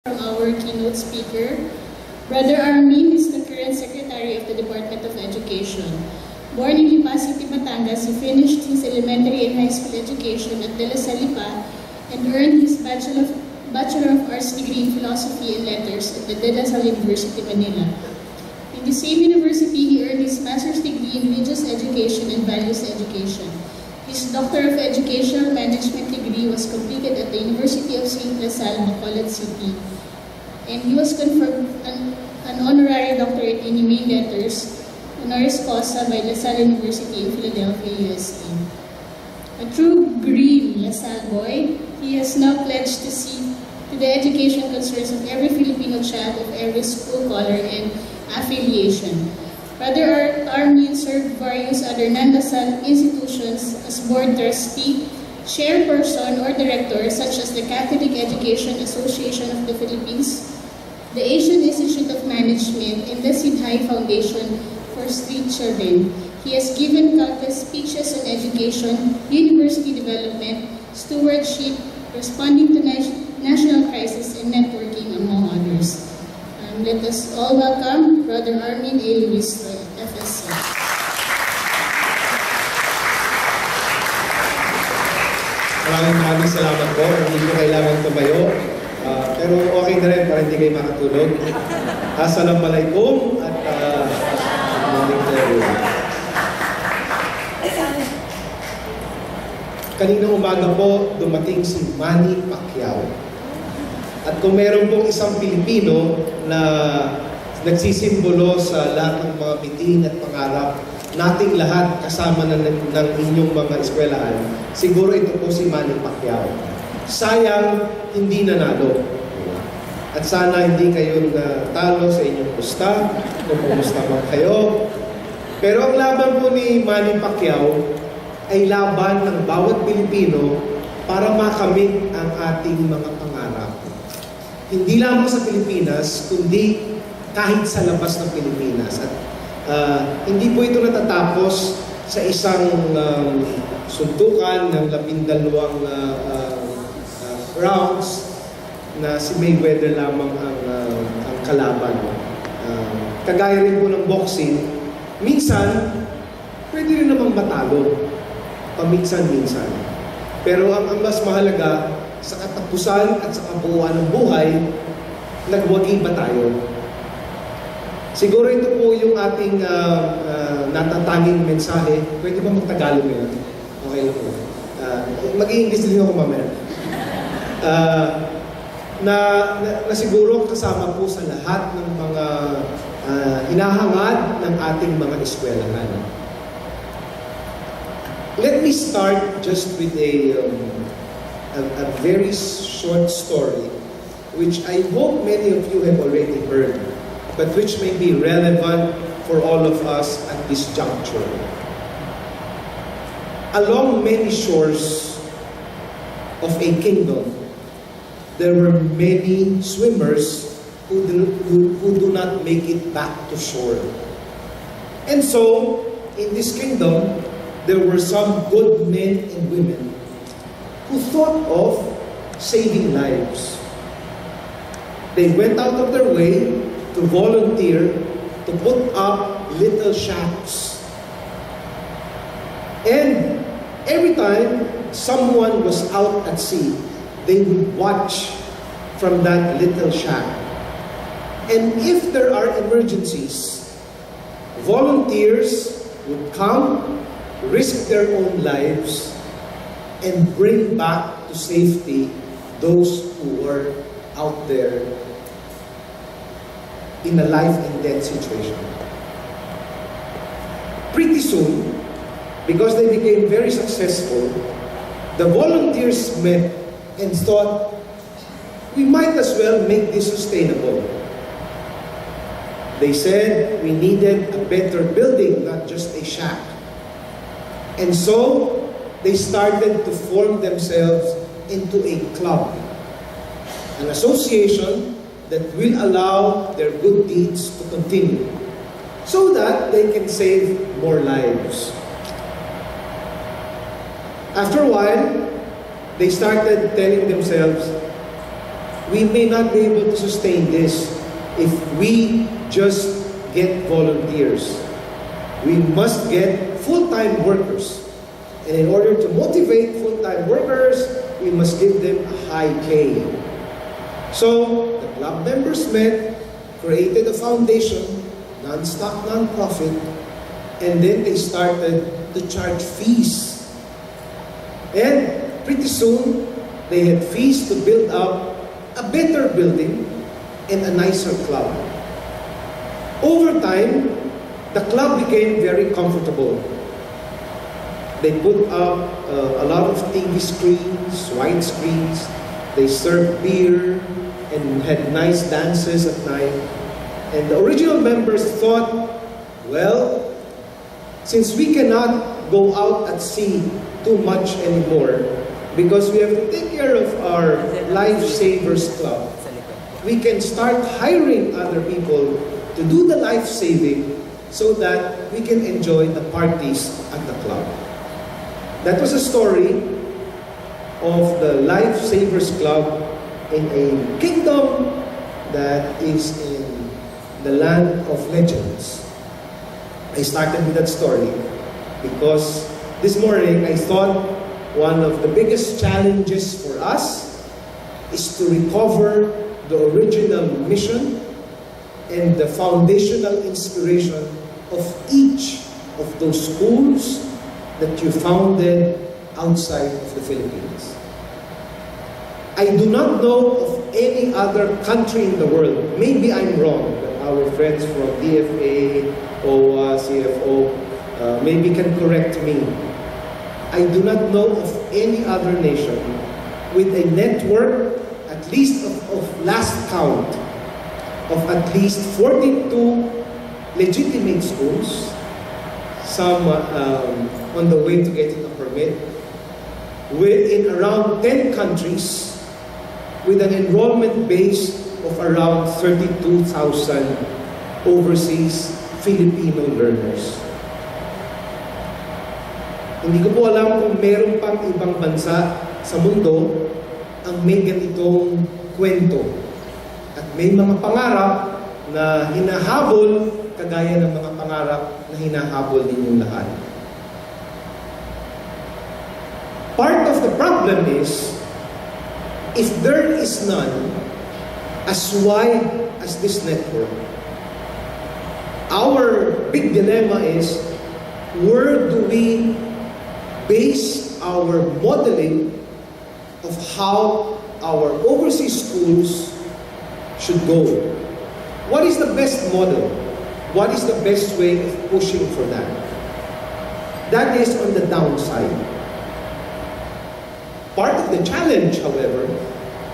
From our keynote speaker, Brother Armin is the current Secretary of the Department of Education. Born in Lipa City, Batangas, he finished his elementary and high school education at De La Salle, Lipa, and earned his Bachelor of Arts degree in Philosophy and Letters at the De La Salle University, Manila. In the same university, he earned his Master's degree in Religious Education and Values Education. His Doctor of Educational Management degree was completed at the University of St. La Salle, Bacolod City, and he was conferred an honorary doctorate in Humane Letters, honoris causa by La Salle University in Philadelphia, USA. A true green La Salle boy, he has now pledged to see to the education concerns of every Filipino child of every school color and affiliation. Brother Armin served various other non-La Salle institutions as board trustee, chairperson, or director, such as the Catholic Education Association of the Philippines, the Asian Institute of Management, and the Sinhai Foundation for Street Children. He has given countless speeches on education, university development, stewardship, responding to national crisis, and networking, among others. Let us all welcome Brother Armin Luistro, FSC. Maraming salamat po. Hindi ko kailangan tumayo. Pero okay na rin para hindi kayo makatulog. Assalamualaikum at morning to everyone. Kaninang umaga po, dumating si Manny Pacquiao. At kung meron pong isang Pilipino na nagsisimbolo sa lahat ng mga miting at pangarap, nating lahat kasama ng inyong mga eskwelahan, siguro ito po si Manny Pacquiao. Sayang, hindi nanalo. At sana hindi kayo natalo sa inyong pusta, kung kumusta man kayo. Pero ang laban po ni Manny Pacquiao ay laban ng bawat Pilipino para makamit ang ating mga pangarap. Hindi lamang sa Pilipinas, kundi kahit sa labas ng Pilipinas. At hindi po ito natatapos sa isang suntukan ng 12 rounds na si Mayweather lamang ang kalaban. Kagaya rin po ng boxing, minsan, pwede rin namang matalo. Paminsan-minsan. Pero ang mas mahalaga, sa katapusan at sa kabuuan ng buhay, nagwagi ba tayo? Siguro ito po yung ating natatanging mensahe. Pwede ba mag-Tagalog ngayon? Okay lang po. Mag-i-English din ako mamaya. Na siguro kasama po sa lahat ng mga hinahangad ng ating mga eskwelahan. Let me start just with a very short story, which I hope many of you have already heard, but which may be relevant for all of us at this juncture. Along many shores of a kingdom, there were many swimmers who do not make it back to shore. And so, in this kingdom, there were some good men and women who thought of saving lives. They went out of their way to volunteer to put up little shacks. And every time someone was out at sea, they would watch from that little shack. And if there are emergencies, volunteers would come, risk their own lives, and bring back to safety those who were out there in a life and death situation. Pretty soon, because they became very successful, the volunteers met and thought, we might as well make this sustainable. They said we needed a better building, not just a shack. And so, they started to form themselves into a club, an association that will allow their good deeds to continue, so that they can save more lives. After a while, they started telling themselves, we may not be able to sustain this if we just get volunteers. We must get full-time workers. And in order to motivate full-time workers, we must give them a high pay. So, the club members met, created a foundation, non-stock, non-profit, and then they started to charge fees. And pretty soon, they had fees to build up a better building and a nicer club. Over time, the club became very comfortable. They put up a lot of TV screens, wide screens. They served beer and had nice dances at night. And the original members thought, well, since we cannot go out at sea too much anymore, because we have to take care of our Lifesavers Club, we can start hiring other people to do the life saving so that we can enjoy the parties at the club. That was a story of the Lifesavers Club in a kingdom that is in the land of legends. I started with that story because this morning I thought one of the biggest challenges for us is to recover the original mission and the foundational inspiration of each of those schools that you founded outside of the Philippines. I do not know of any other country in the world, maybe I'm wrong, but our friends from DFA, OWA, CFO, maybe can correct me. I do not know of any other nation with a network, at least of last count, of at least 42 legitimate schools, some on the way to getting a permit, in around 10 countries, with an enrollment base of around 32,000 overseas Filipino learners. Hindi ko po alam kung meron pang ibang bansa sa mundo ang may ganitong kwento. At may mga pangarap na hinahabol kagaya ng mga pangarap na hinahabol ninyong lahat. Part of the problem is, if there is none as wide as this network, our big dilemma is, where do we base our modeling of how our overseas schools should go? What is the best model? What is the best way of pushing for that? That is on the downside. Part of the challenge, however,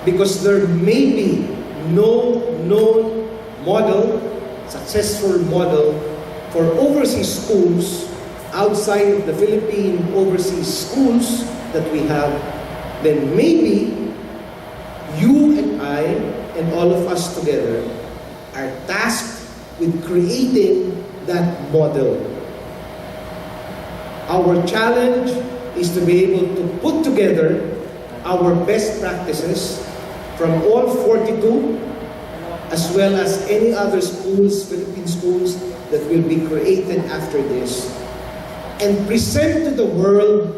because there may be no known model, successful model for overseas schools outside of the Philippine overseas schools that we have, then maybe you and I and all of us together are tasked with creating that model. Our challenge is to be able to put together our best practices from all 42, as well as any other schools, Philippine schools, that will be created after this, and present to the world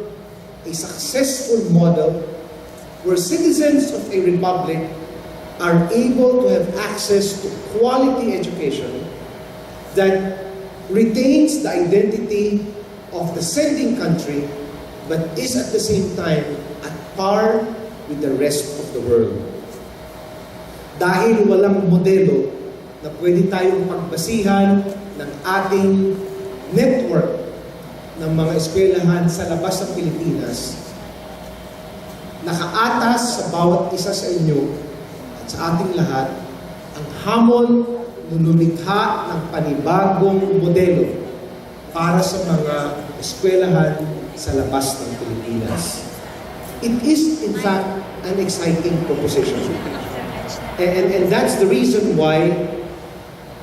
a successful model where citizens of a republic are able to have access to quality education that retains the identity of the sending country, but is at the same time at par with the rest of the world. Dahil walang modelo na pwede tayong pagbasihan ng ating network ng mga eskwelahan sa labas ng Pilipinas, nakaatas sa bawat isa sa inyo at sa ating lahat ang hamon na lumikha ng panibagong modelo para sa mga eskwelahan sa labas ng Pilipinas. It is, in fact, an exciting proposition. And that's the reason why,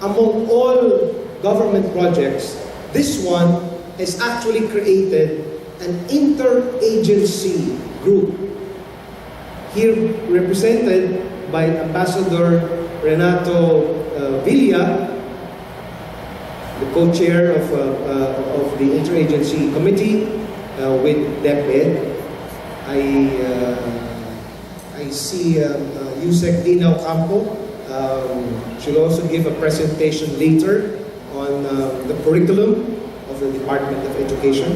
among all government projects, this one has actually created an interagency group, here represented by Ambassador Renato Villa, the co-chair of the Interagency Committee with DepEd. I see Yusek Dina Ocampo. She'll also give a presentation later on the curriculum of the Department of Education.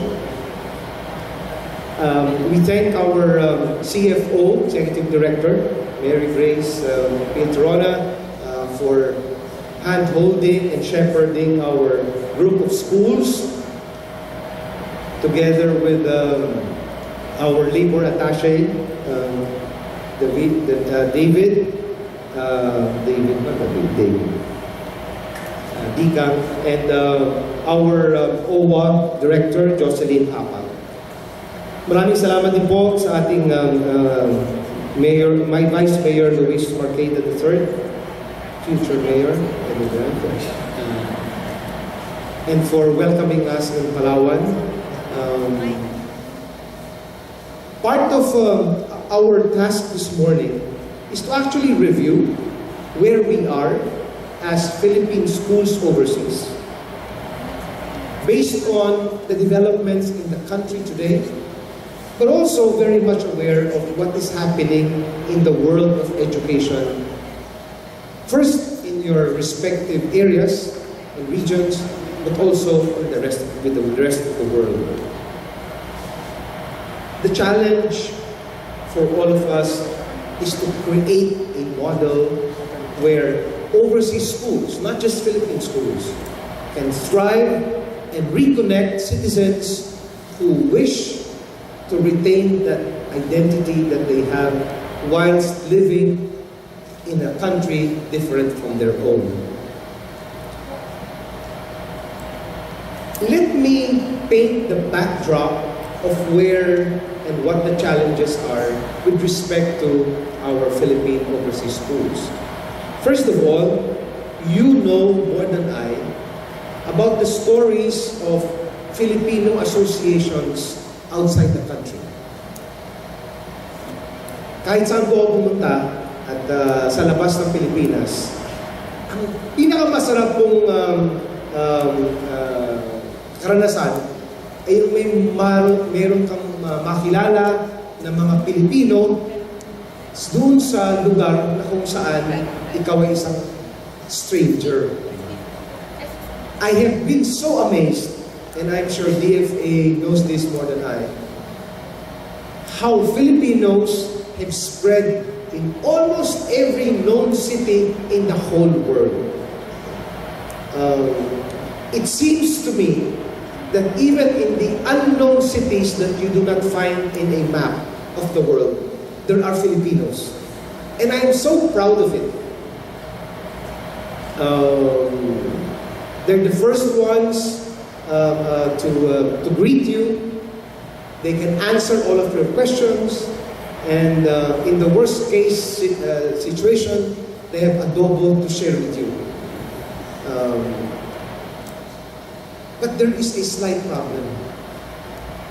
We thank our CFO, Executive Director, Mary Grace Piltrona, for hand-holding and shepherding our group of schools, together with our labor attaché, David Dikang, and our OWA Director, Jocelyn Apa. Maraming salamat din po sa ating Mayor, my Vice Mayor Luis Marqueta III, future Mayor, and for welcoming us in Palawan. Part of our task this morning is to actually review where we are as Philippine schools overseas, based on the developments in the country today, but also very much aware of what is happening in the world of education, first in your respective areas and regions, but also with the rest of the world. The challenge for all of us is to create a model where overseas schools, not just Philippine schools, can thrive and reconnect citizens who wish to retain that identity that they have whilst living in a country different from their own. Let me paint the backdrop of where and what the challenges are with respect to our Philippine overseas schools. First of all, you know more than I about the stories of Filipino Associations outside the country. Kahit saan po ako pumunta at sa labas ng Pilipinas, ang pinakamasarap pong karanasan ay yung meron kang makilala ng mga Pilipino doon sa lugar na kung saan ikaw ay isang stranger. I have been so amazed, and I'm sure DFA knows this more than I, how Filipinos have spread in almost every known city in the whole world. It seems to me that even in the unknown cities that you do not find in a map of the world, there are Filipinos. And I am so proud of it. They're the first ones to greet you. They can answer all of your questions. And in the worst case situation, they have adobo to share with you. But there is a slight problem.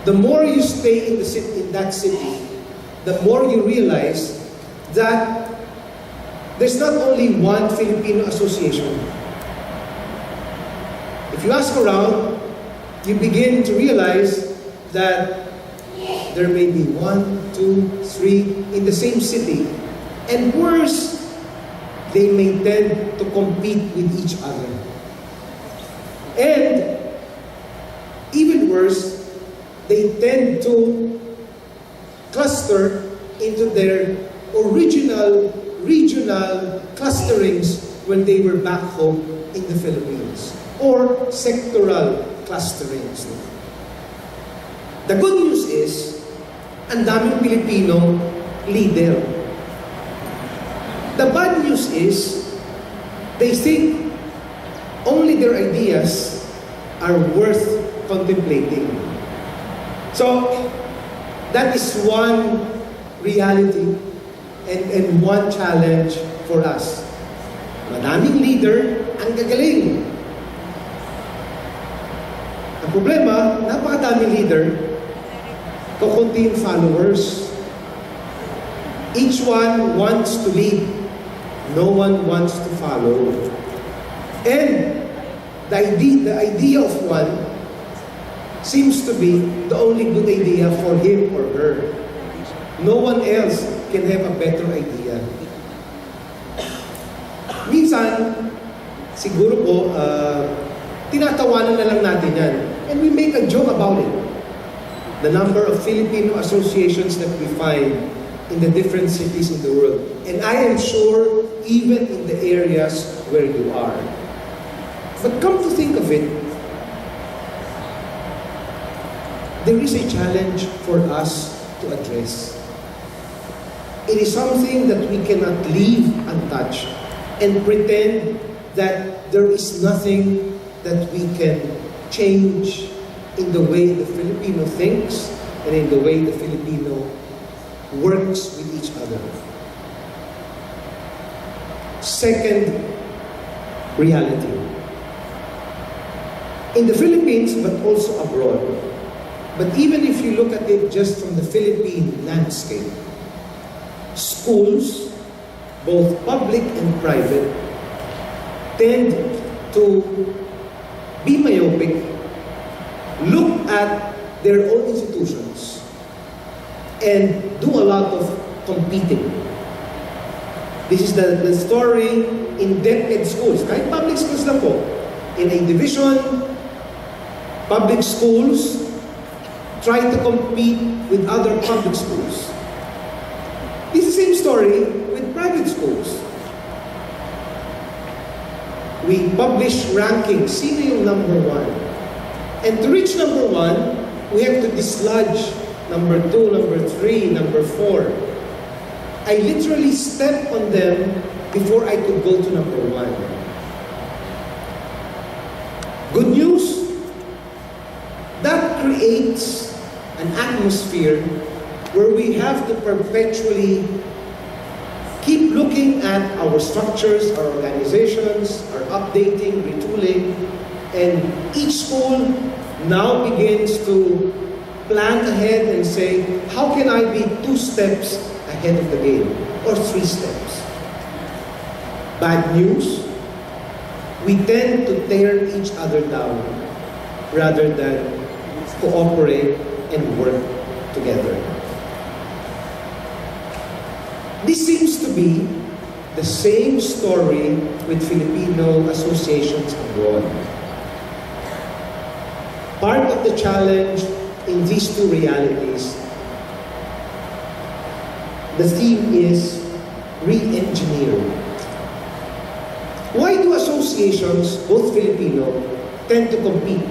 The more you stay in that city, the more you realize that there's not only one Filipino association. If you ask around, you begin to realize that there may be 1, 2, 3 in the same city, and worse, they may tend to compete with each other. And even worse, they tend to cluster into their original regional clusterings when they were back home in the Philippines, or sectoral clusterings. The good news is, ang daming Pilipinong leader. The bad news is, they think only their ideas are worth contemplating. So, that is one reality and one challenge for us. Madaming leader, ang gagaling. Ang problema, napakadaming leader, kukunti yung followers. Each one wants to lead no one wants to follow. And the idea of one seems to be the only good idea for him or her. No one else can have a better idea. Minsan, siguro po, tinatawanan na lang natin yan. And we make a joke about it. The number of Filipino associations that we find in the different cities in the world. And I am sure even in the areas where you are. But come to think of it, there is a challenge for us to address. It is something that we cannot leave untouched and pretend that there is nothing that we can change in the way the Filipino thinks and in the way the Filipino works with each other. Second reality. In the Philippines, but also abroad, but even if you look at it just from the Philippine landscape, schools, both public and private, tend to be myopic, look at their own institutions, and do a lot of competing. This is the story in DepEd schools, kahit public schools lang po. In a division, public schools try to compete with other public schools. It's the same story with private schools. We publish rankings, sino yung number one? And to reach number one, we have to dislodge number two, number three, number four. I literally step on them before I could go to number one. Good news, that creates an atmosphere where we have to perpetually keep looking at our structures, our organizations, our updating, retooling, and each school now begins to plan ahead and say, how can I be 2 steps ahead of the game, or 3 steps? Bad news, we tend to tear each other down rather than cooperate and work together. This seems to be the same story with Filipino associations abroad. Part of the challenge in these 2 realities, the theme is re-engineer. Why do associations, both Filipino, tend to compete?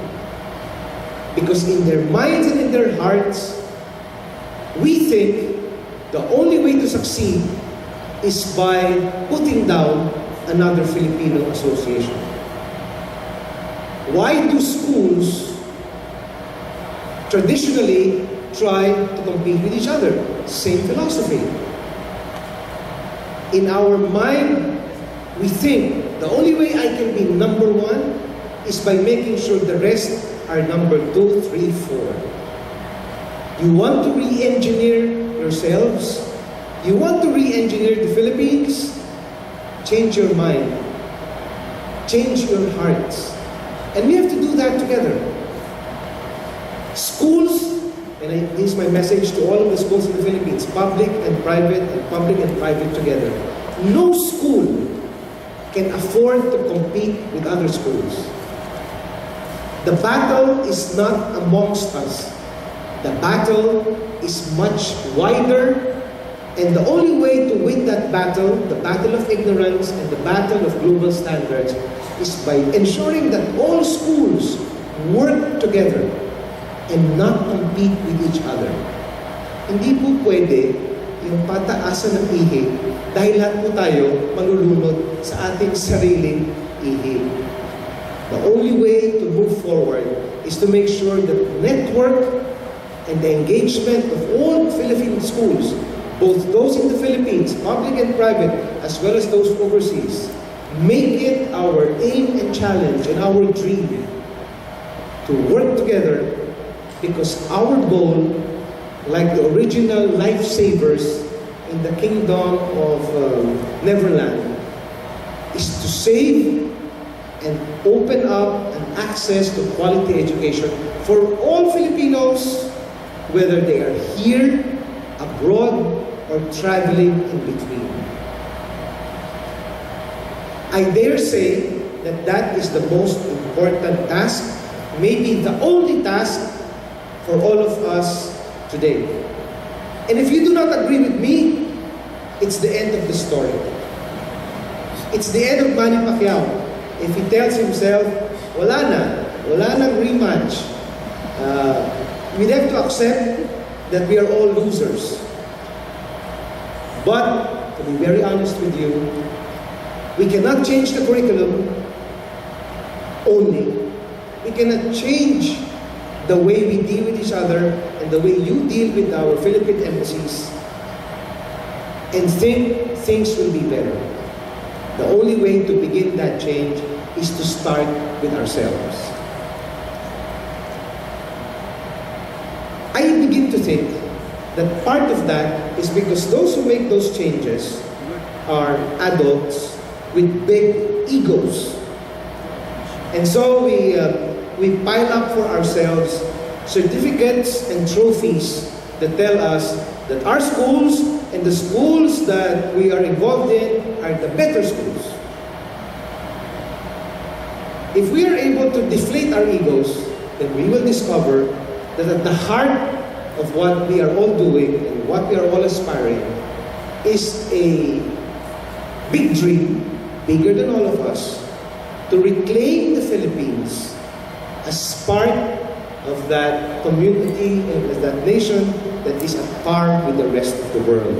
Because in their minds and in their hearts, we think the only way to succeed is by putting down another Filipino association. Why do schools traditionally try to compete with each other? Same philosophy. In our mind, we think the only way I can be number one is by making sure the rest are number 2, 3, 4. You want to re-engineer yourselves? You want to re-engineer the Philippines? Change your mind. Change your hearts. And we have to do that together. Schools, and this is my message to all of the schools in the Philippines, public and private together. No school can afford to compete with other schools. The battle is not amongst us. The battle is much wider, and the only way to win that battle, the battle of ignorance and the battle of global standards, is by ensuring that all schools work together and not compete with each other. Hindi po pwede yung pataasan ng ihi dahil lahat po tayo malulunod sa ating sariling ihi. The only way to move forward is to make sure that the network and the engagement of all Philippine schools, both those in the Philippines, public and private, as well as those overseas, make it our aim and challenge and our dream to work together, because our goal, like the original lifesavers in the kingdom of Neverland, is to save and open up an access to quality education for all Filipinos, whether they are here, abroad, or traveling in between. I dare say that that is the most important task, maybe the only task for all of us today. And if you do not agree with me, it's the end of the story. It's the end of Manny Pacquiao. If he tells himself, wala nang rematch, we'd have to accept that we are all losers. But, to be very honest with you, we cannot change the curriculum only. We cannot change the way we deal with each other and the way you deal with our Philippine embassies and think things will be better. The only way to begin that change is to start with ourselves. I begin to think that part of that is because those who make those changes are adults with big egos. And so we pile up for ourselves certificates and trophies that tell us that our schools and the schools that we are involved in are the better schools. If we are able to deflate our egos, then we will discover that at the heart of what we are all doing and what we are all aspiring is a big dream, bigger than all of us, to reclaim the Philippines as part of that community and as that nation that is at par with the rest of the world.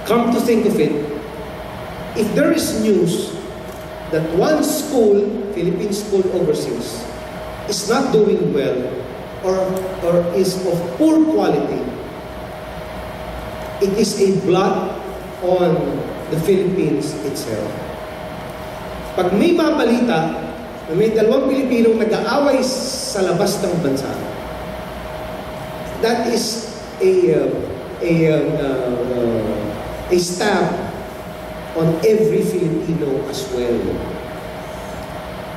Come to think of it, if there is news that one school, Philippine school overseas, is not doing well or is of poor quality, it is a blot on the Philippines itself. Pag may mabalita na may dalawang Pilipinong nag-aaway sa labas ng bansa, that is a stab on every Filipino as well.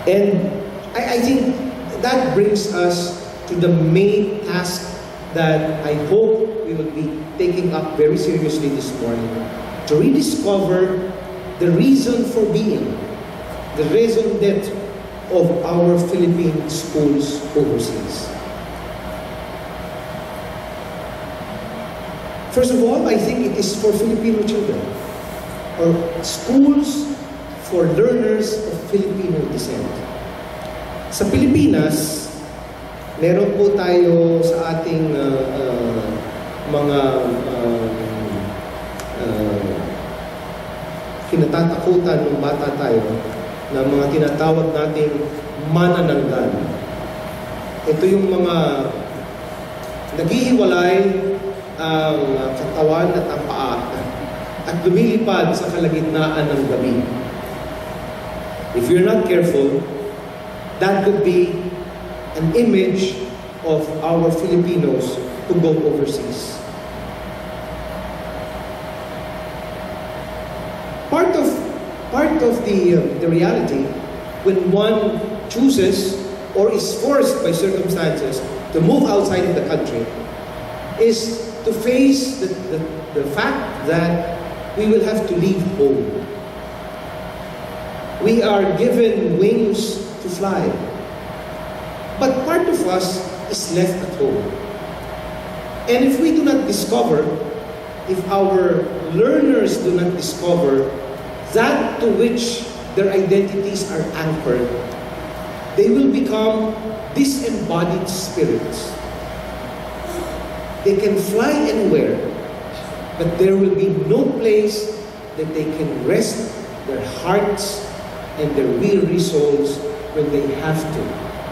And I think that brings us to the main task that I hope we will be taking up very seriously this morning, to rediscover the reason for being, the raison d'etre of our Philippine schools overseas. First of all, I think it is for Filipino children, or schools for learners of Filipino descent. Sa Pilipinas, meron po tayo sa ating mga kinatatakutan ng bata tayo na mga tinatawag nating manananggal. Ito yung mga naghihiwalay ang katawan at ang paa at lumilipad sa kalagitnaan ng gabi. If you're not careful, that could be an image of our Filipinos who go overseas. Part of the reality, when one chooses or is forced by circumstances to move outside of the country, is to face the fact that we will have to leave home. We are given wings to fly. But part of us is left at home. And if we do not discover, if our learners do not discover that to which their identities are anchored, they will become disembodied spirits. They can fly anywhere, but there will be no place that they can rest their hearts and their weary souls when they have to.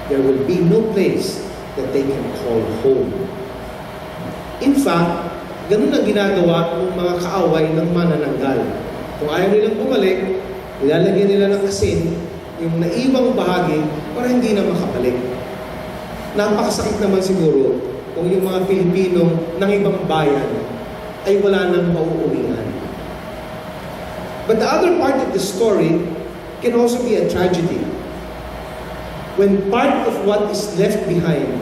There will be no place that they can call home. In fact, ganun ang ginagawa ng mga kaaway ng manananggal. Kung ayaw nilang bumalik, ilalagyan nila ng asin yung naiwang bahagi para hindi na makabalik. Napakasakit naman siguro kung yung mga Pilipino ng ibang bayan ay wala nang mauuwian. But the other part of the story can also be a tragedy. When part of what is left behind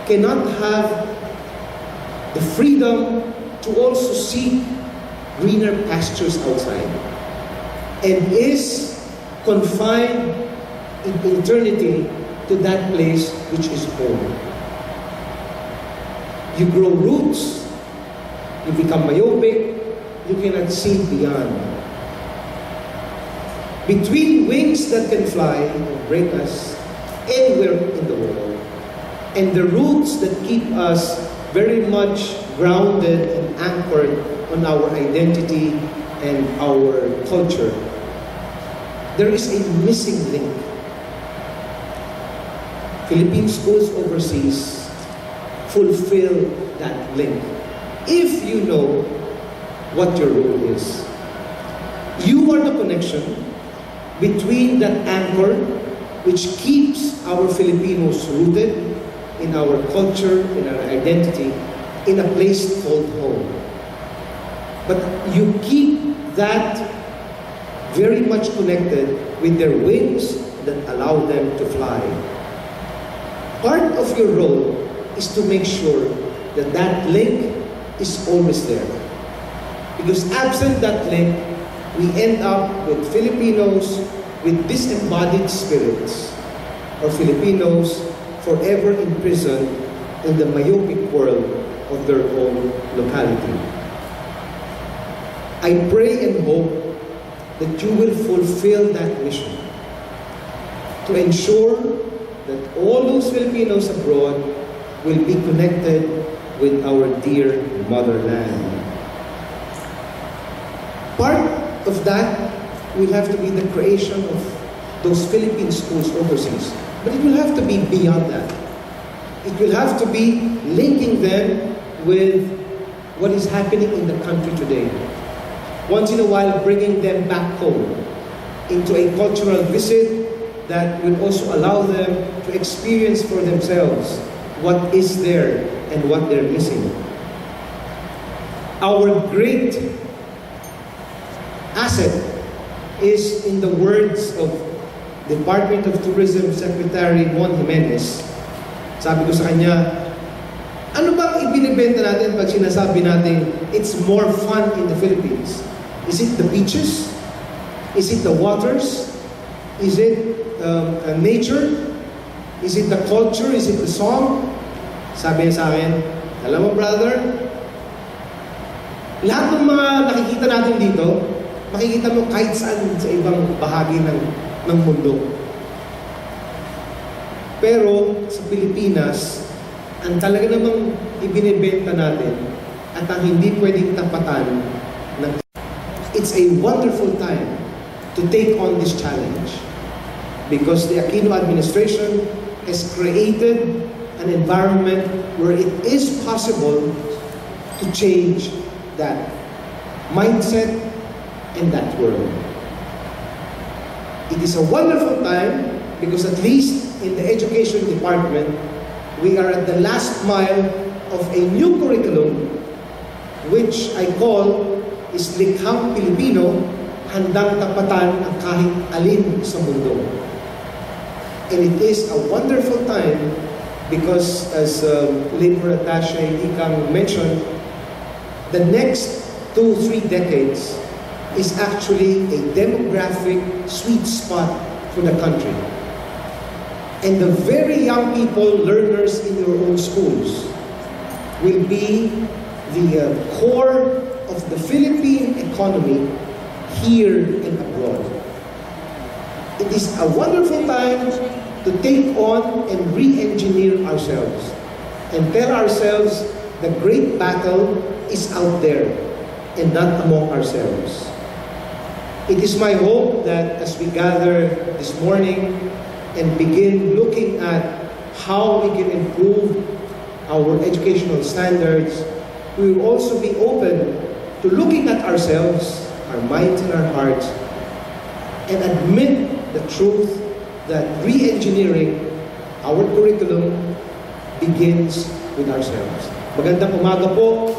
cannot have the freedom to also seek greener pastures outside and is confined in eternity to that place which is home. You grow roots, you become myopic, you cannot see beyond. Between wings that can fly and break us anywhere in the world, and the roots that keep us very much grounded and anchored on our identity and our culture, there is a missing link. Philippine schools overseas fulfill that link. If you know what your role is, you are the connection between that anchor which keeps our Filipinos rooted in our culture, in our identity, in a place called home. But you keep that very much connected with their wings that allow them to fly. Part of your role is to make sure that that link is always there. Because absent that link, we end up with Filipinos with disembodied spirits, or Filipinos forever imprisoned in the myopic world of their own locality. I pray and hope that you will fulfill that mission to ensure that all those Filipinos abroad will be connected with our dear motherland. Part of that will have to be the creation of those Philippine schools overseas. But it will have to be beyond that. It will have to be linking them with what is happening in the country today. Once in a while, bringing them back home into a cultural visit that will also allow them to experience for themselves what is there and what they're missing. Our great asset is, in the words of Department of Tourism Secretary Juan Jimenez. Sabi ko sa kanya, ano bang ibinibenta natin pag sinasabi natin it's more fun in the Philippines? Is it the beaches? Is it the waters? Is it nature? Is it the culture? Is it the song? Sabi niya sa akin, alam mo brother, lahat ng mga nakikita natin dito, makikita mo kahit saan sa ibang bahagi ng mundo. Pero sa Pilipinas, ang talaga namang ibinibenta natin at ang hindi pwedeng tapatan ng it's a wonderful time to take on this challenge because the Aquino administration has created an environment where it is possible to change that mindset and that world. It is a wonderful time because at least in the education department, we are at the last mile of a new curriculum which I call is Likhang Pilipino, handang tapatan ang kahit alin sa mundo. And it is a wonderful time because as Labor Attaché Ikang mentioned, the next 2-3 decades is actually a demographic sweet spot for the country. And the very young people, learners in your own schools, will be the core of the Philippine economy here and abroad. It is a wonderful time to take on and re-engineer ourselves and tell ourselves the great battle is out there and not among ourselves. It is my hope that as we gather this morning and begin looking at how we can improve our educational standards, we will also be open to looking at ourselves, our minds and our hearts, and admit the truth that re-engineering our curriculum begins with ourselves. Magandang umaga po.